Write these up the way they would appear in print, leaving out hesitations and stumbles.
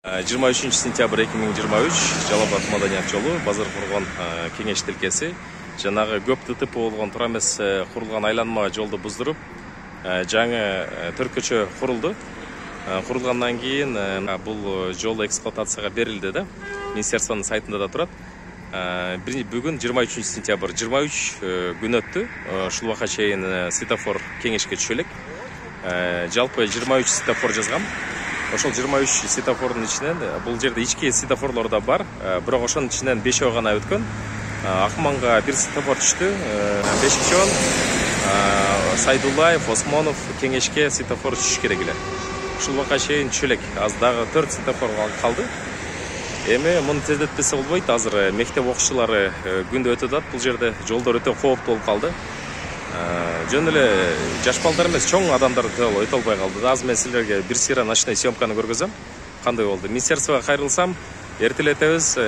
23 сентябрь 2023 Жалал Абад маданият жолу базар курган кеңеш тилкеси жанагы көп ТТП болгон туура эмес курулган айланма жолду буздуруп жаңы төрткөчө курулду. Курулгандан кийин бул жол эксплуатацияга берилди да. Министерствонун сайтында да турат. Бүгүн 23 сентябрь 23 күн өттү. Ушул убакка чейин светофор кеңешке түшө элек. Жалпы 23 светофор жазгам. Ошол 23 светофордун ичинен бул жерде ички светофорлор да бар, бирок ошонун ичинен 5 гана өткөн. Акманга бир светофор түштү, Бешикчон, Сайдуллаев, Осмонов кеңешке светофор түшүш керек эле. Ушул убакка чейин түшө элек. Аз дагы 4 светофор калды. Эми муну тездетпесе болбойт. Азыр мектеп окуучулары күндө өтүп атат. Бул жерде жолдор өтө кооптуу болуп калды. Жөн эле жаш балдар эмес, чоң адамдар өтө албай калды. Азыр мен силерге бир сыйра ночной съемканы көргөзөм. Кандай болду? Министерствого кайрылсам, эртелетебиз,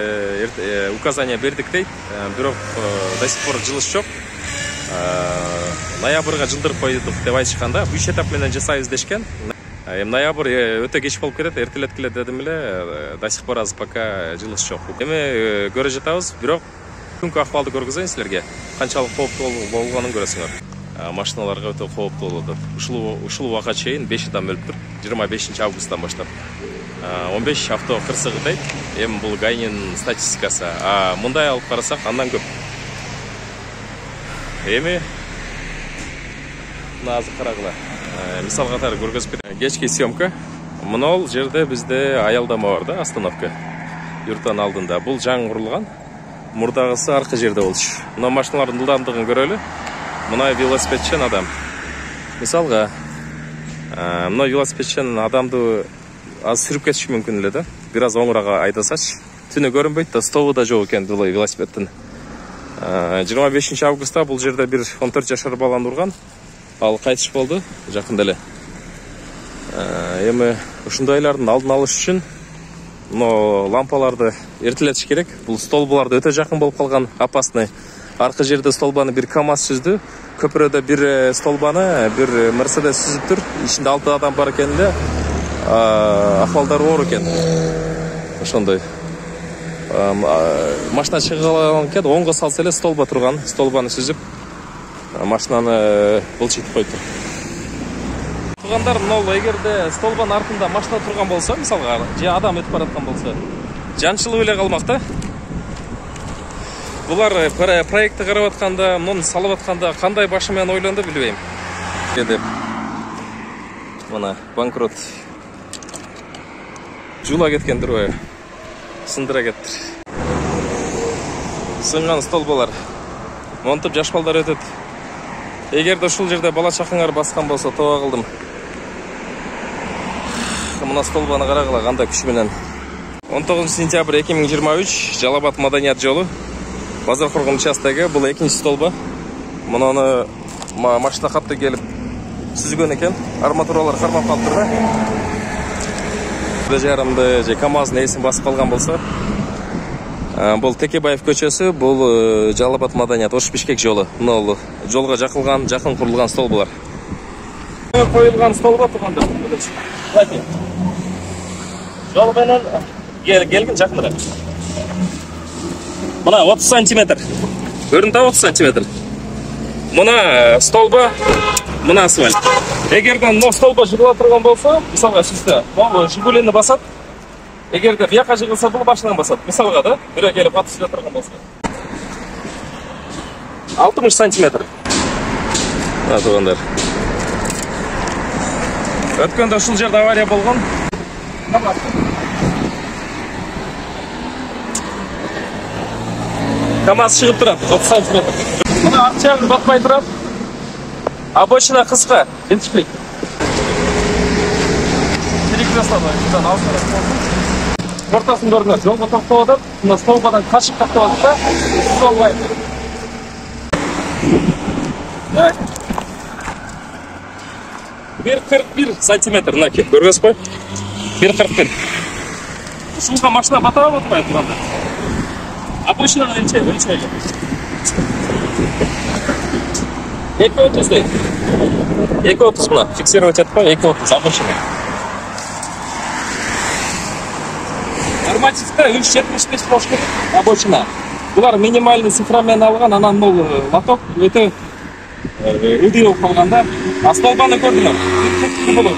указания бердик дейт. Бирок до сих пор жылыш жок. Ноябрга жылдырып койдук деп айтышканда, 3 этап менен жасайбыз дешкен. Ноябрь өтө кеч болуп кетет, эртелеткиле дедим эле, до сих пор азыр пока жылыш жок. Эми көрө жатабыз, бирок күнкү акыбалды көргөзөйүн силерге. Канчалык кооптуу болгонун көрөсүңөр. Машиналарга өтө кооптуу болуп атат. Ушул убакка чейин 5 адам өлүп тур. 25 августтан баштап 15 авто кырсыгы дейт. Эми бул ГАИнин статистикасы. Мындай алып карасак, андан көп. Эми мына азыр карагыла. Мисал катары көргөзүп берем. Кечки съемка. Мына жерде бизде аялдама бар да, остановка. Юрттун алдында. Бул жаңы курулган. Мурдагысы аркы жерде болчу. Мына машиналардын ылдамдыгын көрөлү. Мына велосипедчен адам. Мисалга, мына велосипедчен адамды аз сүрүп кетиши мүмкүн эле да. Бир аз оңурага айдасач, түнү көрүнбөйт да, столу да жок экен бул велосипедтин. 25 августта бул жерде бир 14 жашар баланы урган. Ал кайтыш болду жакында эле. Эми ушундайлардын алдын алыш үчүн но лампаларды эртелетиш керек. Бул столбуларды өтө жакын болуп калган, опасный. Аркы жерде столбаны бир КАМАЗ сүздү. Көпүрөдө бир столбаны бир Мерседес сүзүп тур. Ичинде 6 адам бар экен эле. Акыбалдары оор экен. Ошондой. Машина чыгылган экен, оңго салса эле столба турган. Столбаны сүзүп машинаны былчытып койду. Тугандар, мына эгерде столбанын артында машина турган болсо, мисалга, же адам өтүп бараткан болсо, жанчылып эле калмак да. Булар проектти карап атканда, муну салып атканда кандай башы менен ойлонду билбейм. Деп мына банкрот жула кеткен дурбай. Сындыра кетти. Сынган столбалар. Монтуп жаш балдар өтөт. Эгерде ушул жерде бала чакаңар баскан болсо, тоба кылдым. Мына столбаны карагыла кандай күч менен. 19 сентябрь 2023 Жалал Абад маданият жолу базар курган участогу. Бул экинчи столба. Мунуну машина катты келип сүзгөн экен. Арматуралар кармап калыптыр да. Бир жарымды же КАМАЗдын эсин басып калган болсо. Бул Текебаев көчөсү, бул Жалал Абад маданият Ош-Бишкек жолу. Мына жолго жакын курулган столбулар. Коюлган столба турганда. Жол менен келгин жакыныраак. Мына 30 сантиметр. Көрүндү 30 сантиметр. Мына столба, мына асфальт. Эгерде мына столба жыгыла турган болсо, мисалга сизде бул Жигулини басат. Эгерде бияка жыгылса, бул башынан басат. Мисалга да, бирөө келип аты сүзө турган болсо. 60 сантиметр. Мына тугандар. Өткөндө ушул жерде авария болгон. КАМАЗ чыгып турат, 30 сантиметр. Мына арт жагы батпай турат. Обочина кыска, жетишпейт. Перекресток жудан алсырак болду. Ортасын көрүнөт, жолго токтоп атат. Мына столбадан качып каттап атат да. Столбай. Bir 41 сантиметр мынаки. Көргөзбөй? 1.41. Ушулга машина батабы батпайт турганда. Обочинаны өлчөйлү. 2.30 дейт. 2.30 мына. Фиксировать этпай, 2.30 обочина. нормативте 375 болуш керек обочина. Булар минимальный цифрамен алган, анан бул лоток өтө ылдый болуп калган да. Столбаны көрдүңөр. Болот.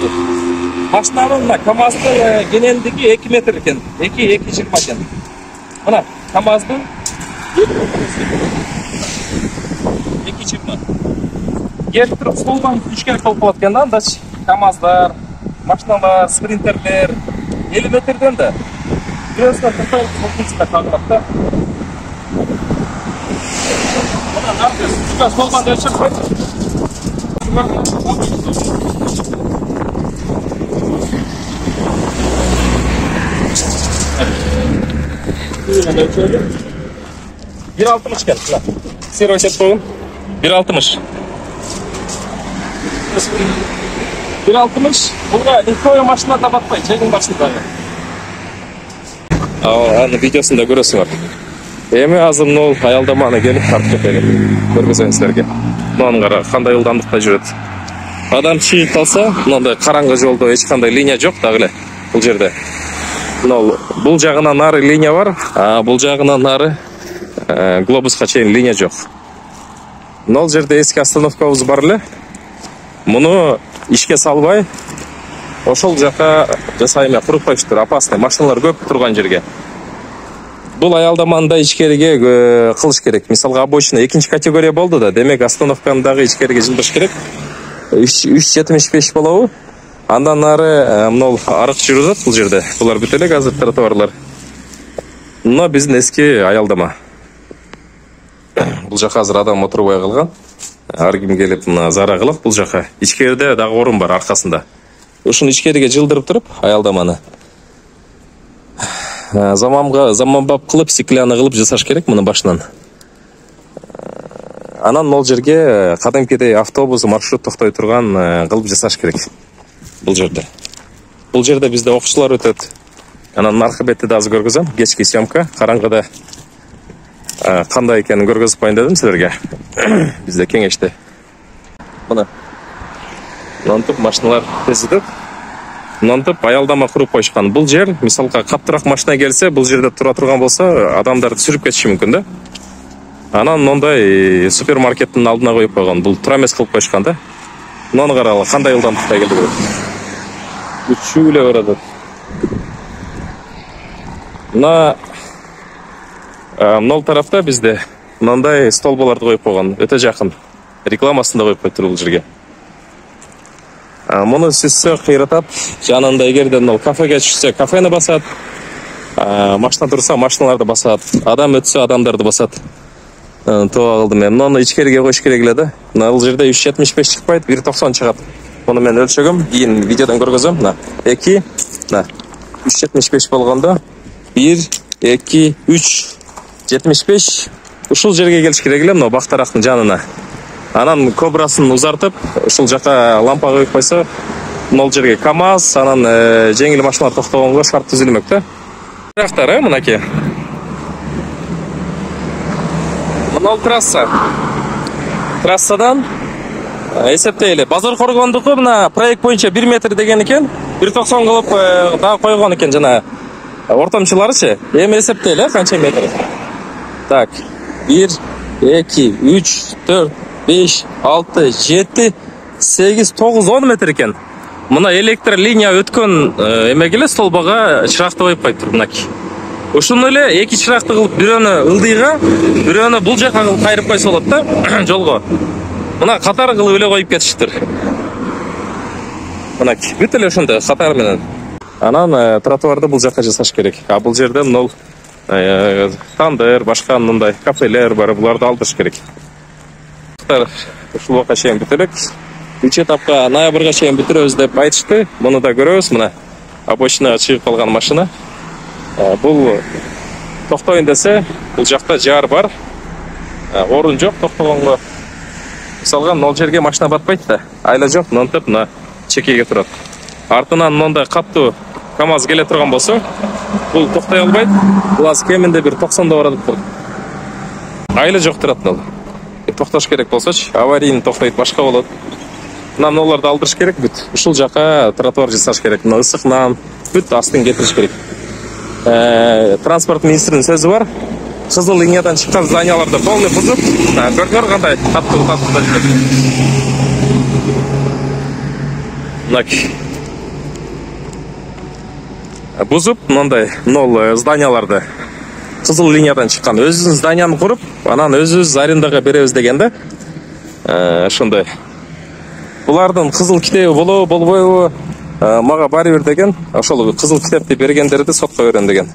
Машинанын мына КамАЗдын кенендиги 2 метр экен. 2,20 экен. Мына КамАЗдын 2,20. Келип туруп столбаны түзүш керек болуп калат экен да. Андачы КамАЗдар, машиналар, спринтерлер 50 метрден да. Бирөөсүнө кыртайып принципте кагылат да. Мына наркы түзүшкө столбаны өлчөп койду. Bir 1.60 ekan. Servo set qo'ydim. 1.60. 1.60. Bunga ikkoy mashina tapatmay, chegin boshida. Ana videosunda ko'rasizlar. Эми азыр нол аялдаманы келип тартып келет. Көргөзөйүн силерге. Мунун кара кандай ылдамдыкта жүрөт. Адам чыйып калса, мындай караңгы жолдо эч кандай линия жок дагы эле бул жерде. Бул жагынан нары линия бар, а бул жагынан нары глобуска чейин линия жок. Нол жерде эски остановкабыз бар эле. Муну ишке салбай, ошол жака жасайм куруп коюштур, опасный машиналар көп турган жерге. Бул аялдаманда ичкериге кылыш керек. Мисалга обочина 2 категория болду да, демек остановканы дагы ичкериге жылдыш керек. 3,75 болобу? Андан нары мынау арык жүрөт бул жерде. Булар бүт эле азыр тротуарлар. Мына биздин эски аялдама. Бул жака азыр адам отурбай калган. Ар ким келип мына зара кылат бул жака. Ичкерide дагы орун бар аркасында. Ушуну ичкериге жылдырып туруп аялдаманы заманбап кылып, стеклянный кылып жасаш керек муну башынан. Анан мол жерге кадимкидей автобус, маршрут токтой турган кылып жасаш керек. Бул жерде. Бул жерде бизде окуучулар өтөт. Анан наркы бетти да азыр көргөзөм. Кечки съемка, караңгыда кандай экенин көргөзүп коюн дедим силерге. Бизде кеңеште. Мына. Мынтип машиналар тезидип, мынтип аялдама куруп коюшкан. Бул жер, мисалга каптыраак машина келсе, бул жерде тура турган болсо, адамдарды сүрүп кетиши мүмкүн да. Анан мондай супермаркеттин алдына коюп койгон. Бул тура эмес кылып коюшкан да. Муну карагыла, кандай ылдамдыкта келди бул. Үчүү эле барат. Мына тарафта бизде мындай столбаларды коюп койгон, өтө жакын. Рекламасын да коюп коюптур бул жерге. Муну сүзсө кыйратат, жанында эгерде кафеге түшсө, кафени басат. Машина турса, машиналарды басат. Адам өтсө, адамдарды басат. Тоо кылдым мен. Муну ичкериге коюш керек эле да. Бул жерде 3,75 чыкпайт, 1,90 чыгат. Муну мен өлчөгөм, кийин видеодон көргөзөм. Мына 2, мына 3,75 болгондо 1, 2, 3, 75 ушул жерге келиш керек эле, мына бактарактын жанына. Анан кобрасын узартып, ушул жака лампа коюп койсо, мол жерге КамАЗ, анан жеңил машиналар токтогонго шарт түзүлмөк да. Тарактар, мынакей. Мына трасса. Трассадан эсептейли. Базар коргондуку мына проект боюнча 1 метр деген экен, 1,90 кылып дагы койгон экен жана ортомчуларычы. Эми эсептейли, канча метр. Так, 1, 2, 3, 4, 5, 6, 7, 8, 9, 10 метр экен. Мына электр линия өткөн эмегеле столбага чыракты коюп коюптур мынакей. Ушуну эле 2 чыракты кылып, бирөөнү ылдыйга, бирөөнү бул жака кылып кайрып койсо болот да, жолго. Мына катар кылып эле коюп кетиштир. Мынакей, бүт эле ошондой катар менен. Анан тротуарды бул жака жасаш керек. А бул жерде мына тандыр, башка мындай кафелер бар, буларды алдырыш керек. Ушул убакка чейин бүтүрөк. 3 этапка ноябрга чейин бүтүрөбүз деп айтышты. Муну да көрөбүз, мына обочинага чыгып калган машина. Бул токтойн десе, бул жакта жар бар. Орун жок токтогонго. Мисалга, мол жерге машина батпайт да. Айла жок, мынтип мына чекеге турат. Артынан мындай каттуу КамАЗ келе турган болсо, бул токтой албайт. Бул аз кеминде бир 90да барат бул. Айла жок турат мына. Токтош керек болсочу, аварийный токтойт, башка болот. Мына мыналарды алдырыш керек бүт. Ушул жака тротуар жасаш керек. Мына ысыкнан бүт астын кетириш керек. транспорт министрінің сөзі бар. Қызыл линиядан шыққан зданияларды полный бұзып, көрдіңіздер қандай татты жүреді. Бұзып, мынандай зданияларды қызыл линиядан шыққан өзінің зданияны құрып, анан өз арендаға береміз дегенде, шындай. Бұлардың қызыл кітебі болу, болбойы, маға барыбер деген, ошол қызыл кітепті бергендерді сотқа берем деген.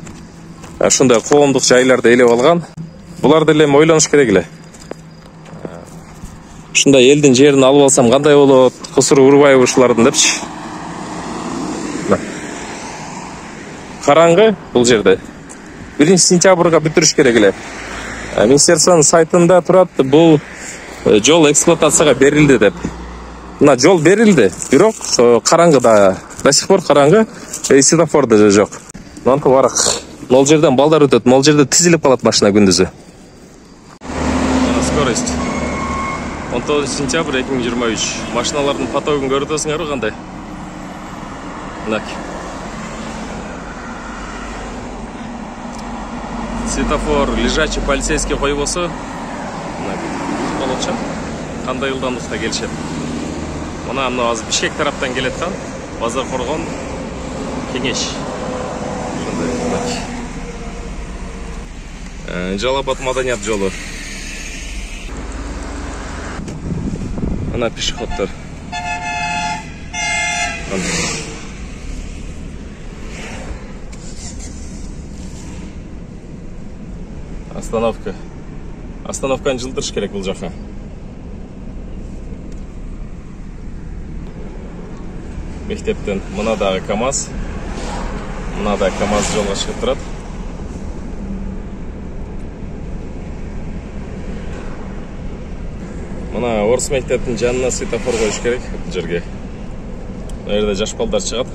Шындай қоғамдық жайларды елеп алған. Бұларды елем ойланыш керек эле. Шындай елдің жерін алып алсам қандай болот, құсыры урбай ушылардың депчи. Қараңғы бұл жерде. 1 сентябрға бүтүрүш керек эле. Министерствонун сайтында турат, бұл жол эксплуатацияға берилди деп. Мына жол берилди, бирок караңгыда, до сих пор караңгы, светофор да жок. Мынтип барак. Мол жерден балдар өтөт, мол жерде тизилип калат машина күндүзү. Скорость. 19 сентябрь 2023. Машиналардын потогун көрүп кандай? Мына. Светофор, лежачий полицейский коюп болсо, болочу. Кандай ылдамдыкта келишет. Мына азыр Бишкек тараптан келеткан, Базар Коргон, Кеңеш. Жалал-Абад маданият жолу. Мына пешеходдор. Остановка. Остановканы жылдырыш керек бұл жаққа. Мектептен мынадағы КамАЗ. Мынада КамАЗ жолға шығып тұрады. Мына орыс мектептің жанына светофор қойыш керек бұл жерге. Мына жерде жаш балдар шығады.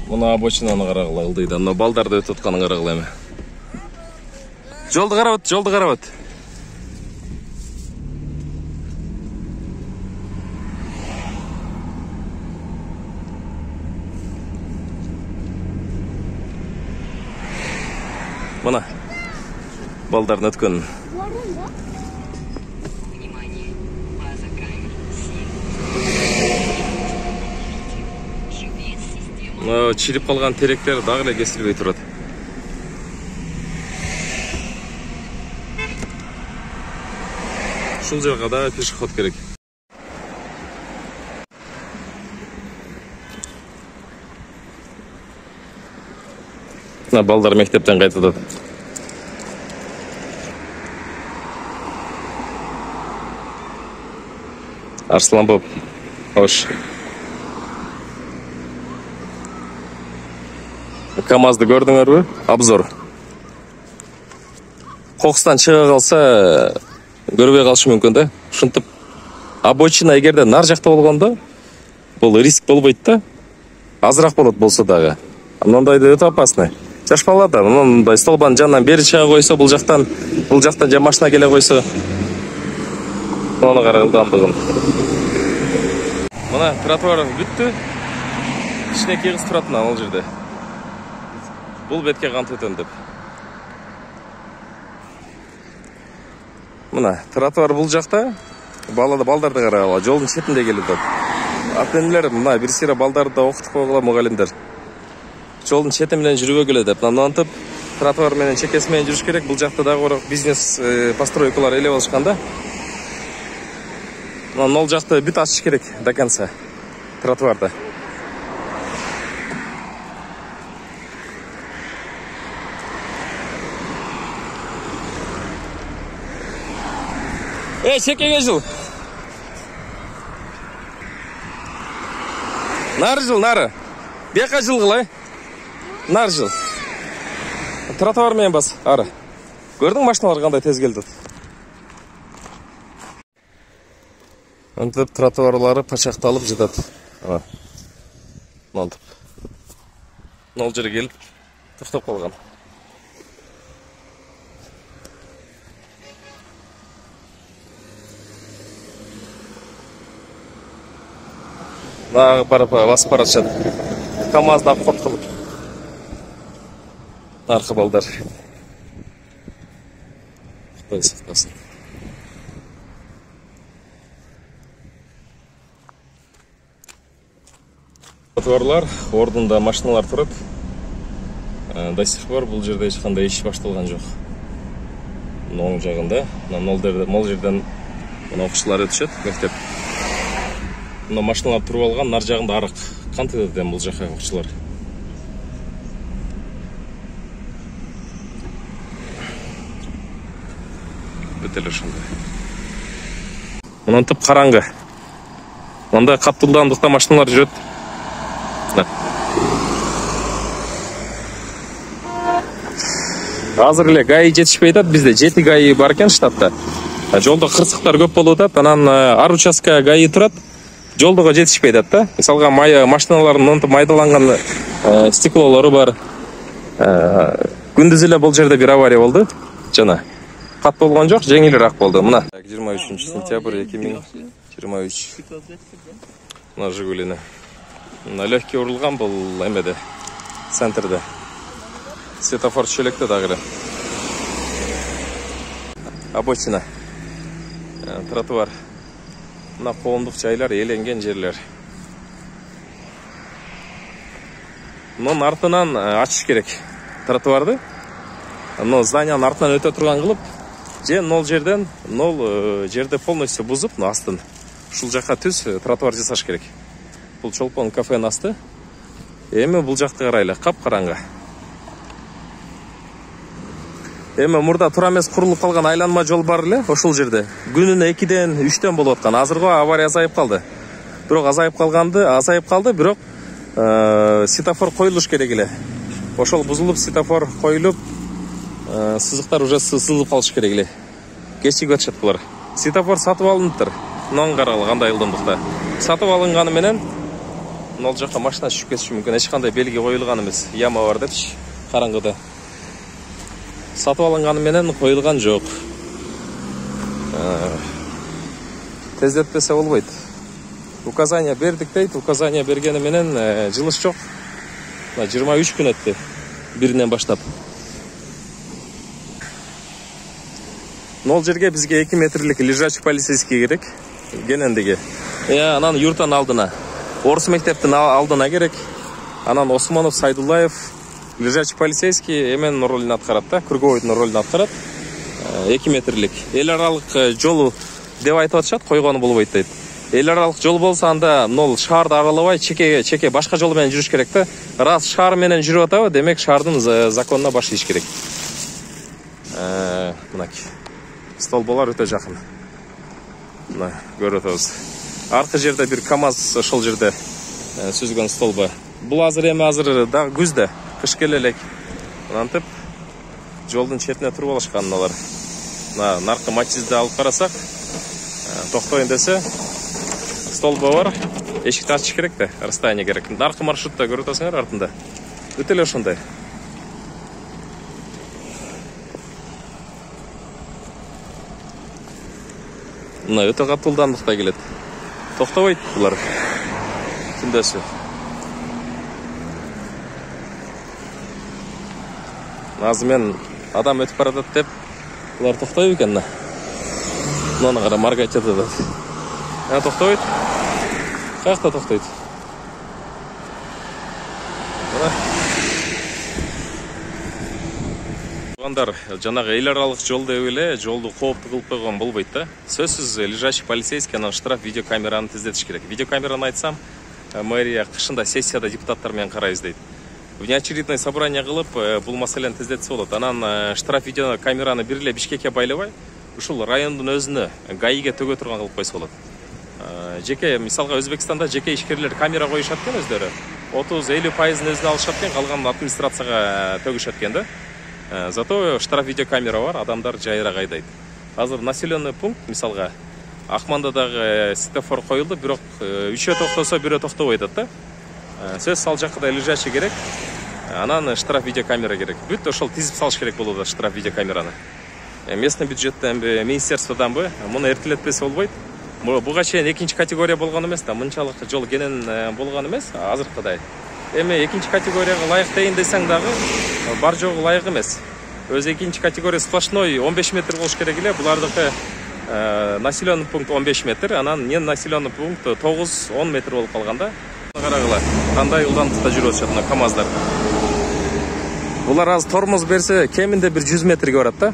Мына обочинаны қарағыла ылдыйды. Мына балдарды өтіп отқанын қарағыла еме. Жолды қарап өт, жолды қарап өт. Мына балдарын өткөн. Чирип қалған теректер дагы эле кесилбей турат. Ушул жерге да пешеход керек. Мына балдар мектептен кайтып. Арслан боп. Хош. КамАЗды көрдүңөрбү? Обзор. Кокустан чыга калса, көрбөй калышы мүмкүн да. Ушинтип обочина эгерде нар жакта болгондо, бул риск болбойт да. Азыраак болот болсо дагы. Мындайды өтө опасный. Жаш балдар да мындай столбанын жанынан бери чыга койсо, бул жактан же машина келе койсо, муну кара ылдамдыгын. Мына тротуар бүттү. Кичинекей кыз турат мына ал жерде. Бұл бетке қант өтен деп. Мына тротуар бұл жақта, балдарды қарағыла, жолдың шетінде келеді. Ата-энелер мына бір сыйра балдарды оқытып қойғыла мұғалімдер. Жолдың шеті менен жүрүбө келеді. Мынантып тротуар менен чекесі менен жүрүш керек. Бұл жақта дағы бизнес постройкалар елеп алышқанда. Ол жақты бүт ашыш керек до конца тротуарда. Шекеге жыл. Нары жыл, нары. Бека жыл қылай. Нары жыл. Тротуар мен бас, ары. Көрдің машиналар қандай тез келді. Антып тротуарлары пачақталып жатады. Антып. Нол жері келіп, тоқтап қалған. Дагы барып басып бара жатышат. КамАЗды алып коткулуп. Аркы балдар. Кудай сактасын. Тротуарлар, ордунда машиналар турат. До сих пор бул жерде эч кандай иш башталган жок. Оң жагында, мол жерден мына окуучулар өтүшөт, мектеп. Мына машиналар туруп алган, нар жагында арык. Кантип экен бул жака окуучулар? Бүтеле ошондой. Мынантип караңгы. Мында каттылдандыкта машиналар жүрөт. Азыр эле ГАИ жетишпей атат, бизде 7 ГАИ бар экен штатта. Жолдо кырсыктар көп болуп атат, анан ар участка ГАИ турат, жолдого жетишпей атат да. Мисалга машиналардын мынтип майдаланган стеклолору бар. Күндүз эле бул жерде бир авария болду. Жана кат болгон жок, жеңилирээк болду. Мына 23-сентябрь 2023. Мына Жигулини. Мына легкий урулган бул эмеде, центрде. Светофор чөлекте дагы. Обочина. Тротуар. Мына коомдук жайлар, эленген жерлер. Мунун артынан ачыш керек тротуарды. Но зданиянын артынан өтө турган кылып, же нол жерде полностью бузуп, астын ушул жака түз тротуар жасаш керек. Бул чолпон кафенин асты. Эми бул жакты карайлы, кап-караңгы. Эми мурда туура эмес курулуп калган айланма жол бар эле, ошол жерде. Күнүнө 2-ден 3-тен болуп аткан. Азыркы авария азайып калды. Бирок азайып калды, бирок светофор коюлуш керек эле. Ошол бузулуп, светофор коюлуп, сызыктар уже сызылып калыш керек эле. Кечигип атышат булар. Светофор сатып алыныптыр. Мунун каралы кандай ылдымдыкта. Сатып алынганы менен нол жака машина түшүп кетиши мүмкүн. Эч кандай белги коюлган эмес. Яма бар депчи, караңгыда. Сатып алынганы менен коюлган жок. Тездетпесе болбойт. Указания бердик дейт, указания бергени менен жылыш жок. 23 күн өттү. Биринен баштап. Нол жерге бизге 2 метрлик лежачий полицейский керек. Генендиги. Анан юртан алдына. Орус мектептин алдына керек. Анан Осмонов, Сайдуллаев, лежачий полицейский эменин ролун аткарат да, круговойдун ролун аткарат. 2 метрлик. Эл аралык жолу деп айтып атышат, койгону болбойт дейт. Эл аралык жол болсо анда нол шаарды аралабай, чеке башка жол менен жүрүш керек да. Раз шаар менен жүрүп атабы, демек шаардын законуна баш ийиш керек. Мынакей. Столболор өтө жакын. Мына көрүп атабыз. Аркы жерде бир КамАЗ ошол жерде сүзгөн столба. Бул азыр да күздө, кыш келе элек. Мынантип жолдун четине туруп алышкан алар. Мына наркы матизди алып карасак, токтойн десе, столба бар, эшикти ачыш керек да, расстояние керек. Наркы маршрутта көрүп атасыңар артында. Өтө эле ошондой. Мына өтө катылдандыкта келет. Токтобойт булар. Түндөсү. Азыр мен адам өтүп баратат деп, булар токтобойт экен. Мына кара маргать атат. Токтобойт. Каякта токтойт? Жанагы эл аралык жол деп эле жолду кооптуу кылып койгон болбойт да. Сөзсүз лежачий полицейский анан штраф видеокамераны тездетиш керек. Видеокамераны айтсам, мэрия кышында сессияда депутаттар менен карайбыз дейт. Внеочередное собрание кылып, бул маселени тездетсе болот. Анан штраф видеокамераны бир эле Бишкекке байлабай, ушул райондун өзүнө ГАИге төгө турган кылып койсо болот. Жеке, мисалга Өзбекстанда жеке ишкерлер камера коюшат экен өздөрү. 30-50% өзүнө алышат экен, калганын администрацияга төгүшөт экен да. Зато штраф видеокамера бар, адамдар жайра кайдайт. Азыр населенный пункт, мисалга, Акмандадагы светофор коюлду, бирок 3 токтосо, 1 токтобойт да. Сөз ал жакка лежачий керек. Анан штраф видеокамера керек. Бүт ошол тизип салыш керек болот штраф видеокамераны. Местный бюджеттен министерстводан муну эртелетпесе болбойт. буга чейин экинчи категория болгон эмес да, мынчалык жол кенен болгон эмес азыркыдай. Эми экинчи категорияга ылайык дейин десең дагы бар жогу ылайык эмес. Өзү экинчи категория сплошной 15 метр болуш керек эле. Булардыкы населенный пункт 15 метр, анан не населенный пункт 9-10 метр болуп калганда. Карагыла, кандай ылдамдыкта жүрүп атышат мына КАМАЗдар. Булар азыр тормоз берсе, кеминде бир 100 метрге барат да.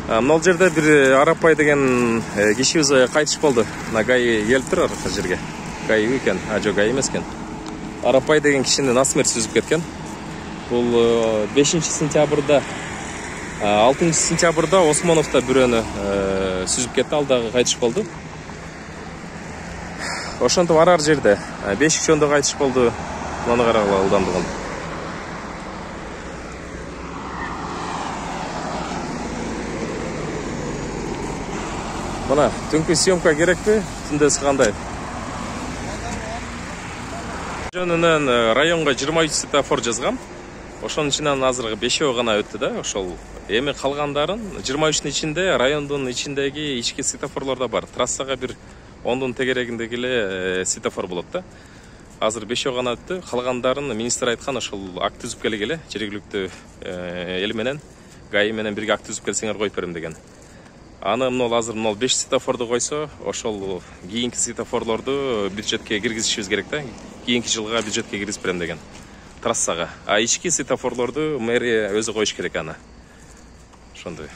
Мына жерде бир Арапай деген кишибиз кайтыш болду. Мына ГАИ келип турар ошол жерге. ГАИ экен, жок ГАИ эмес экен. Арапай деген кишини насмерть сүзүп кеткен. Бул 5 сентябрда 6 сентябрда Осмоновда бирөөнү сүзүп кетти, ал дагы кайтыш болду. Ошентип арар жерде 5 киши кайтыш болду. Муну карагыла ылдамдыгын. Мына түнкү съемка керекпи? Түндөсү кандай? Жөнүнөн районго 23 светофор жазгам. Ошонун ичинен азыркы 5 гана өттү да, ошол. Эми калгандарын 23-тун ичинде райондун ичиндеги ички светофорлор да бар. Трассага бир 10-дун тегерегиндеги эле светофор болот да. Азыр 5 гана өттү. Калгандарын министр айткан, ошол акт түзүп келгиле, жергиликтүү эл менен ГАИ менен бирге акт түзүп келсеңер коюп берем деген. Аны азыр 5 светофорду койсо, ошол кийинки светофорлорду бюджетке киргизишибиз керек да. Кийинки жылга бюджетке киргизип берем деген. Трассага. А ички светофорлорду мэрия өзү коюш керек аны. Ошондой.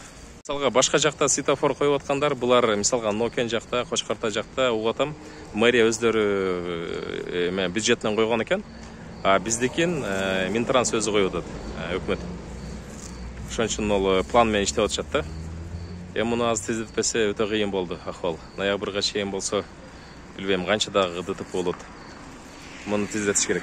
Мисалга башка жакта светофор коюп аткандар, булар мисалга Нокен жакта, Кочкарта жакта угуп атам, мэрия өздөрү бюджеттен койгон экен. А биздикин Минтранс өзү коюп атат, өкмөт. Ошон үчүн ал план менен иштеп атышат да. Муну аз тездетпесе өтө кыйын болду акыбал. Ноябрга чейин болсо, билбейм канча дагы ДТП болот. Муну тездетиш керек.